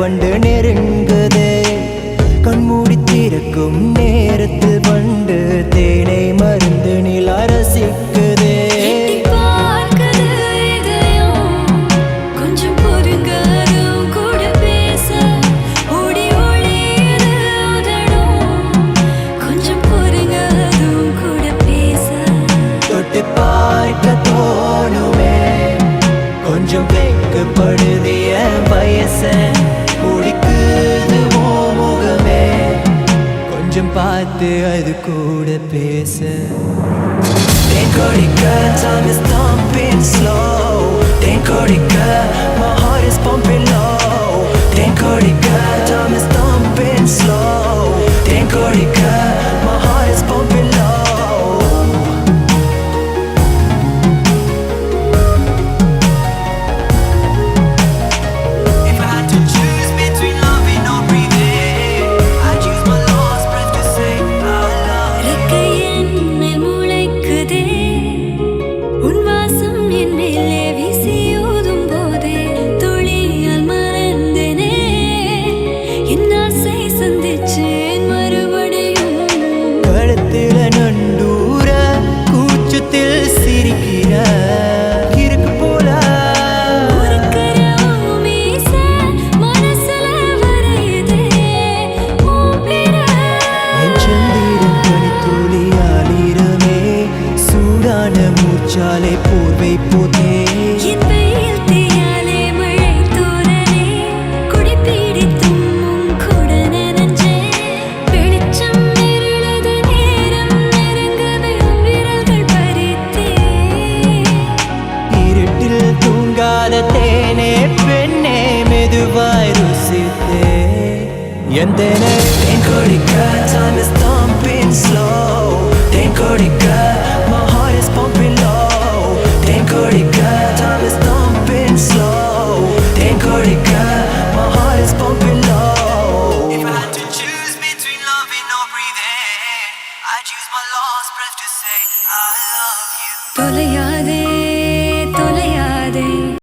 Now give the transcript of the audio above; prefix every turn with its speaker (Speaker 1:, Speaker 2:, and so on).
Speaker 1: வண்டு நெருங்குதே கண்மூடி திறக்கும் நேரத்தில் வண்டு தேனை மருந்து நில ரசிக்குதே பார்க்க தோணுமே கொஞ்சம் வைக்கப்படுது என் வயச பிடிக்குது முகமே கொஞ்சம் பார்த்து அது கூட பேச தேன்கொடிக்க time is thumping slow தேன்கொடிக்க my heart is pumping low தேன்கொடிக்க time is thumping slow தேன்கொடிக்க my heart is pumping low மூச்சாலே போர்வை போதே
Speaker 2: என் வெயில் தீயாலே மழை தூரலே குடிப்பிடித்தும் கூட நனைஞ்சே வெளிச்சம் இருளது நேரம் நெருங்கவே விரல்கள் பறித்தே
Speaker 1: இருட்டில் தூங்காத தேனே பெண்ணே மெதுவாய் ருசித்தே என் தேனே தேன்கொடிக்க time is thumping slow தேன்கொடிக்க my heart is pumping low தேன்கொடிக்க time is thumping slow தேன்கொடிக்க my heart is pumping low if I had to choose between loving or breathing I'd choose my last breath to say I love you
Speaker 2: தொலையாதே